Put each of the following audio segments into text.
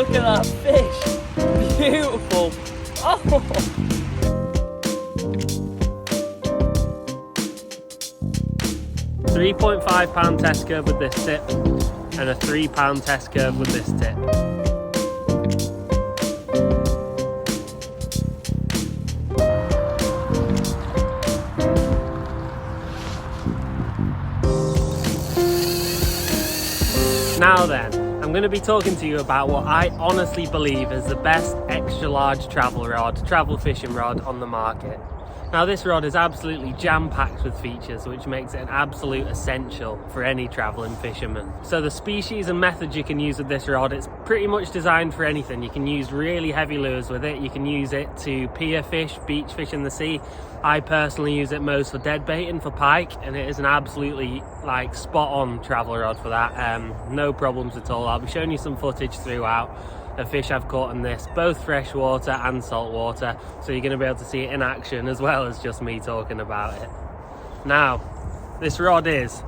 Look at that fish. Beautiful. Oh. £3.5 test curve with this tip and a £3 test curve with this tip. Now then, I'm going to be talking to you about what I honestly believe is the best extra large travel fishing rod on the market. Now this rod is absolutely jam-packed with features, which makes it an absolute essential for any travelling fisherman. So the species and methods you can use with this rod, it's pretty much designed for anything. You can use really heavy lures with it, you can use it to pier fish, beach fish in the sea. I personally use it most for dead baiting for pike, and it is an absolutely like spot on travel rod for that. No problems at all. I'll be showing you some footage throughout of fish I've caught in this, both freshwater and saltwater, so you're going to be able to see it in action as well as just me talking about it. Now, this rod is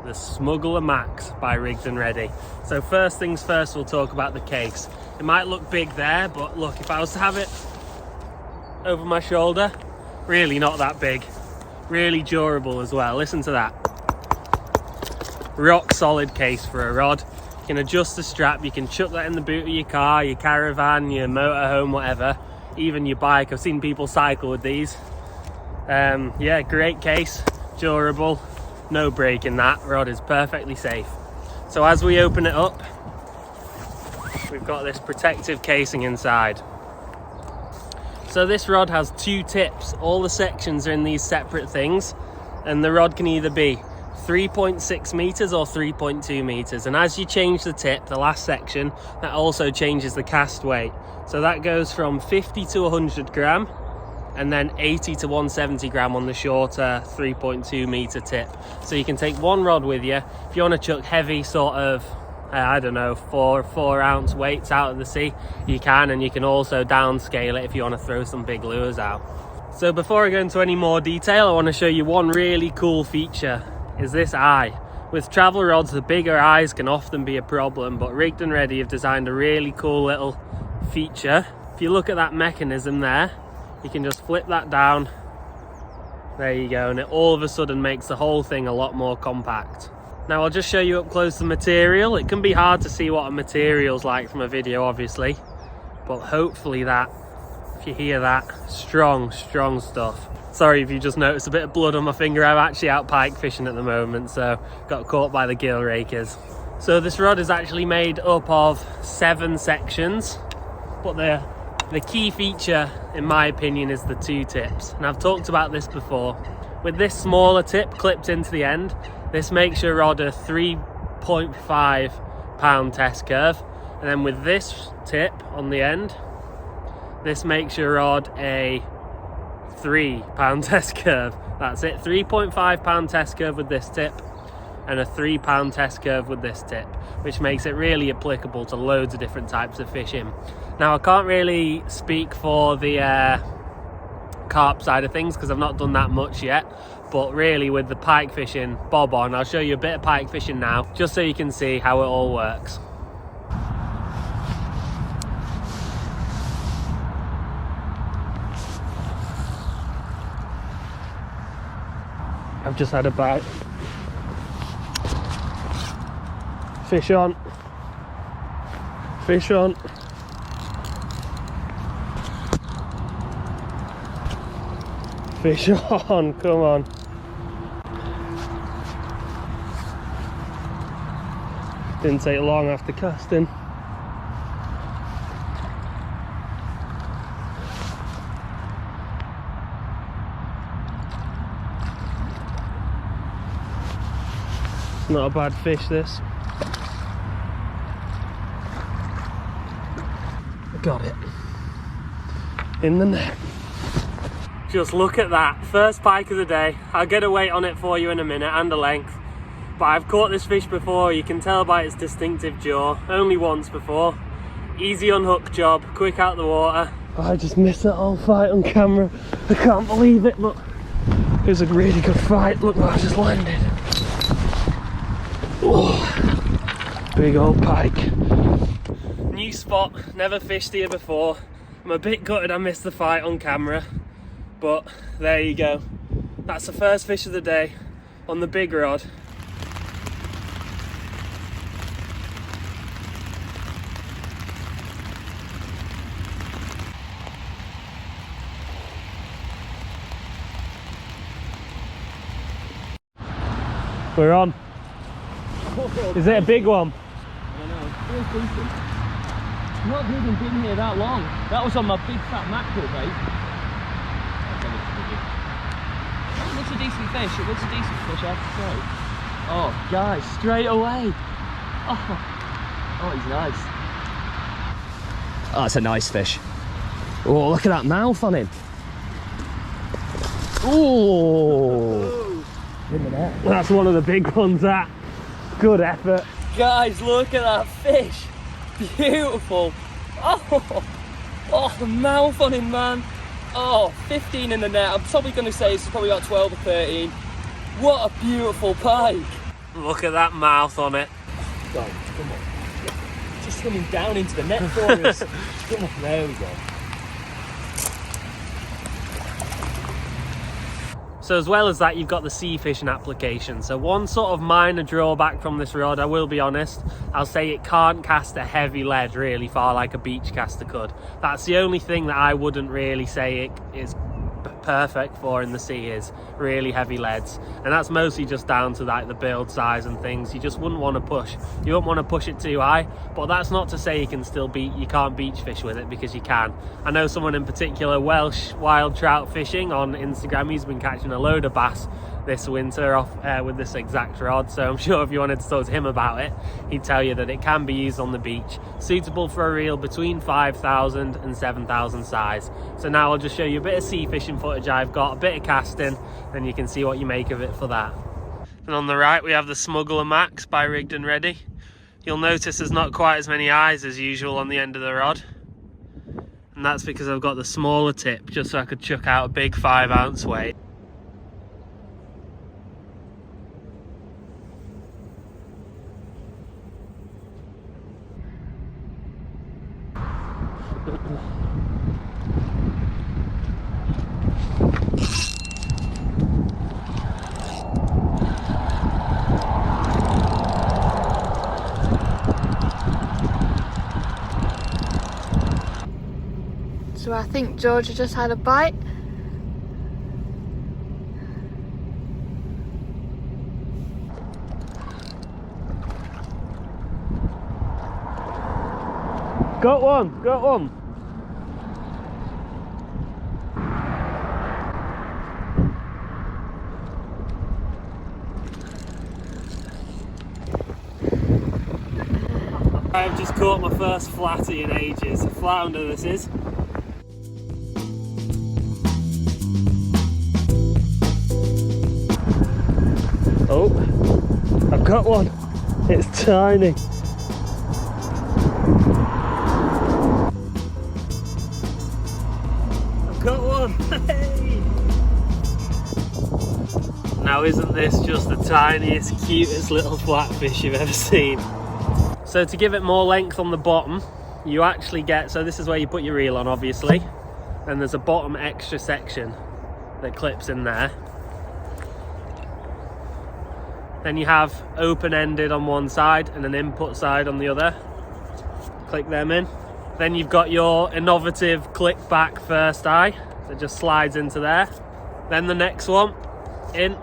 the Smuggler Max by Rigged and Ready. So first things first, we'll talk about the case. It might look big there, but look, if I was to have it over my shoulder, really not that big. Really durable as well. Listen to that. Rock solid case for a rod. You can adjust the strap, you can chuck that in the boot of your car, your caravan, your motorhome, whatever, even your bike. I've seen people cycle with these. Yeah, great case, durable, no break in that. Rod is perfectly safe. So as we open it up, we've got this protective casing inside. So this rod has two tips. All the sections are in these separate things, and the rod can either be 3.6 meters or 3.2 meters, and as you change the tip, the last section, that also changes the cast weight. So that goes from 50 to 100 gram and then 80 to 170 gram on the shorter 3.2 meter tip. So you can take one rod with you if you want to chuck heavy sort of I don't know, 4 ounce weights out of the sea, you can, and you can also downscale it if you want to throw some big lures out. So before I go into any more detail, I want to show you one really cool feature, is this eye. With travel rods, the bigger eyes can often be a problem, but Rigged and Ready have designed a really cool little feature. If you look at that mechanism there, you can just flip that down. There you go, and it all of a sudden makes the whole thing a lot more compact. Now I'll just show you up close the material. It can be hard to see what a material's like from a video, obviously, but hopefully that, if you hear that, strong stuff. Sorry if you just noticed a bit of blood on my finger. I'm actually out pike fishing at the moment, so got caught by the gill rakers. So this rod is actually made up of 7 sections, but the key feature, in my opinion, is the 2 tips. And I've talked about this before. With this smaller tip clipped into the end, this makes your rod a 3.5 pound test curve. And then with this tip on the end, this makes your rod a 3 pound test curve. That's it, 3.5 pound test curve with this tip and a 3 pound test curve with this tip, which makes it really applicable to loads of different types of fishing. Now I can't really speak for the carp side of things because I've not done that much yet, but really with the pike fishing, bob on. I'll show you a bit of pike fishing now, just so you can see how it all works. I've just had a bite. Fish on. Fish on. Fish on, come on. Didn't take long after casting. Not a bad fish, this. Got it. In the net. Just look at that. First pike of the day. I'll get a weight on it for you in a minute and a length. But I've caught this fish before. You can tell by its distinctive jaw. Only once before. Easy unhook job. Quick out the water. I just missed that whole fight on camera. I can't believe it, but it was a really good fight. Look what I just landed. Oh, big old pike. New nice spot, never fished here before. I'm a bit gutted I missed the fight on camera, but there you go. That's the first fish of the day on the big rod. We're on. Is it a big one? I don't know. It feels decent. Not even been here that long. That was on my big fat mackerel bait. It looks a decent fish. It looks a decent fish, I have to say. Oh, guys, straight away. Oh, he's nice. Oh, that's a nice fish. Oh, look at that mouth on him. Oh. That's one of the big ones, that. Good effort. Guys, look at that fish. Beautiful. Oh, the mouth on him, man. Oh, 15 in the net. I'm probably going to say it's probably about 12 or 13. What a beautiful pike. Look at that mouth on it. Guys, come on. Just swimming down into the net for us. Come on, there we go. So as well as that, you've got the sea fishing application. So one sort of minor drawback from this rod, I will be honest, I'll say it can't cast a heavy lead really far like a beach caster could. That's the only thing that I wouldn't really say it is perfect for in the sea, is really heavy leads, and that's mostly just down to like the build size and things. You just wouldn't want to push, you wouldn't want to push it too high, but that's not to say you can't beach fish with it, because you can. I know someone in particular, Welsh wild trout fishing on Instagram, he's been catching a load of bass this winter off with this exact rod, so I'm sure if you wanted to talk to him about it, he'd tell you that it can be used on the beach, suitable for a reel between 5,000 and 7,000 size. So now I'll just show you a bit of sea fishing footage I've got, a bit of casting, and you can see what you make of it for that. And on the right we have the Smuggler Max by Rigged and Ready. You'll notice there's not quite as many eyes as usual on the end of the rod, and that's because I've got the smaller tip just so I could chuck out a big 5-ounce weight. So I think Georgia just had a bite. Got one, got one. I've just caught my first flatty in ages. A flounder this is. Oh, I've got one. It's tiny. I've got one. Hey! Now isn't this just the tiniest, cutest little flatfish you've ever seen? So to give it more length on the bottom, you actually get, so this is where you put your reel on obviously, and there's a bottom extra section that clips in there. Then you have open-ended on one side and an input side on the other. Click them in. Then you've got your innovative click back first eye that just slides into there. Then the next one in.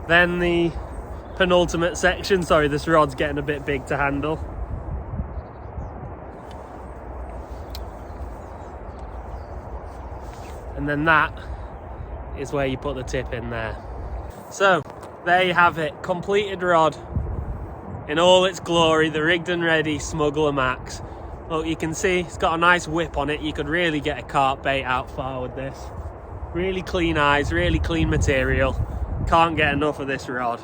Then the penultimate section. Sorry, this rod's getting a bit big to handle. And then that is where you put the tip in there. So there you have it, completed rod in all its glory, the Rigged and Ready Smuggler Max. Look, you can see it's got a nice whip on it. You could really get a carp bait out far with this. Really clean eyes, really clean material. Can't get enough of this rod.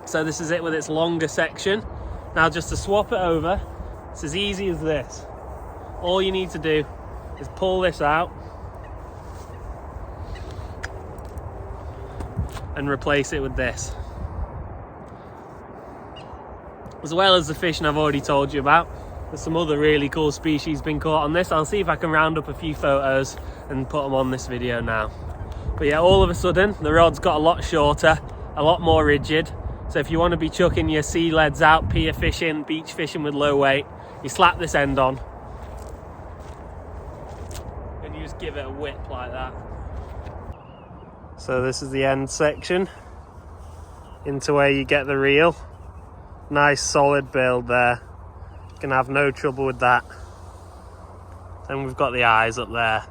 So this is it with its longer section. Now just to swap it over, it's as easy as this. All you need to do is pull this out and replace it with this. As well as the fishing I've already told you about. There's some other really cool species been caught on this. I'll see if I can round up a few photos and put them on this video now. But yeah, all of a sudden the rod's got a lot shorter, a lot more rigid. So if you want to be chucking your sea leads out, pier fishing, beach fishing with low weight, you slap this end on and you just give it a whip like that. So this is the end section into where you get the reel. Nice solid build there. You can have no trouble with that. Then we've got the eyes up there.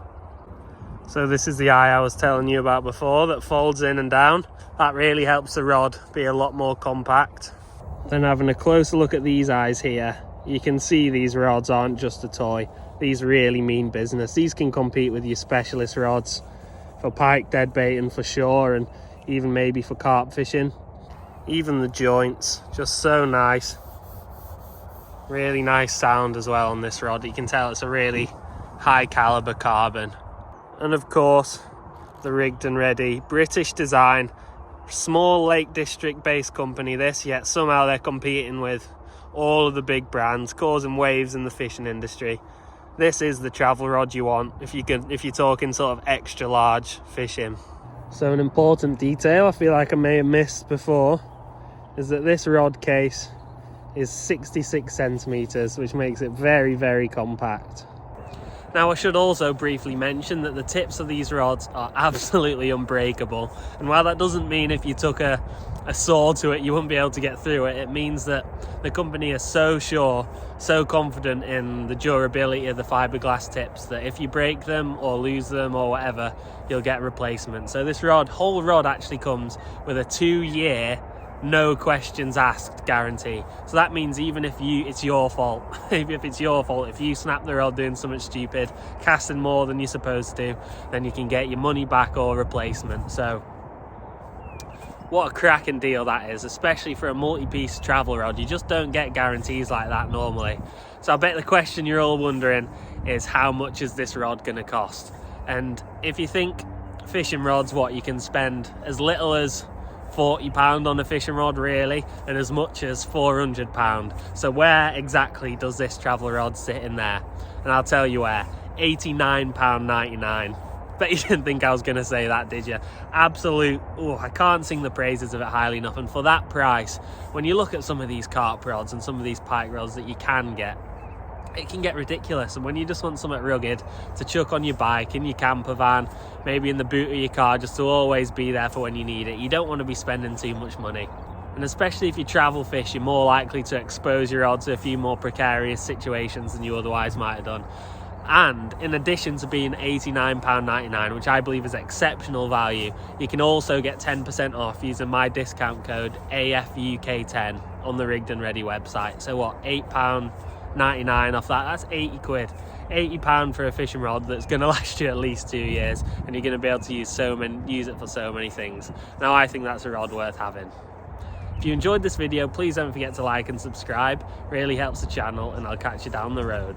So this is the eye I was telling you about before that folds in and down. That really helps the rod be a lot more compact. Then having a closer look at these eyes here, you can see these rods aren't just a toy. These really mean business. These can compete with your specialist rods for pike deadbaiting for sure, and even maybe for carp fishing. Even the joints, just so nice. Really nice sound as well on this rod. You can tell it's a really high caliber carbon. And of course, the rigged and ready British design, small Lake District based company this, yet somehow they're competing with all of the big brands, causing waves in the fishing industry. This is the travel rod you want if you're talking sort of extra large fishing. So an important detail I feel like I may have missed before is that this rod case is 66 centimeters, which makes it very, very compact. Now I should also briefly mention that the tips of these rods are absolutely unbreakable, and while that doesn't mean if you took a saw to it you wouldn't be able to get through it, it means that the company is so sure, so confident in the durability of the fiberglass tips that if you break them or lose them or whatever, you'll get a replacement. So this whole rod actually comes with a 2-year no questions asked guarantee. So that means even if it's your fault, if you snap the rod doing something stupid, casting more than you're supposed to, then you can get your money back or replacement. So what a cracking deal that is, especially for a multi-piece travel rod. You just don't get guarantees like that normally. So I bet the question you're all wondering is, how much is this rod going to cost? And if you think fishing rods, what you can spend as little as £40 on a fishing rod really, and as much as £400. So where exactly does this travel rod sit in there? And I'll tell you where. £89.99. Bet you didn't think I was going to say that, did you? Absolute, I can't sing the praises of it highly enough. And for that price, when you look at some of these carp rods and some of these pike rods that you can get, it can get ridiculous. And when you just want something rugged to chuck on your bike, in your camper van, maybe in the boot of your car, just to always be there for when you need it, you don't want to be spending too much money. And especially if you travel fish, you're more likely to expose your rod to a few more precarious situations than you otherwise might have done. And in addition to being £89.99, which I believe is exceptional value, you can also get 10% off using my discount code AFUK10 on the Rigged and Ready website. So what, £8.99 off that? That's 80 quid. £80 for a fishing rod that's going to last you at least 2 years, and you're going to be able to use it for so many things. Now I think that's a rod worth having. If you enjoyed this video, please don't forget to like and subscribe. Really helps the channel, and I'll catch you down the road.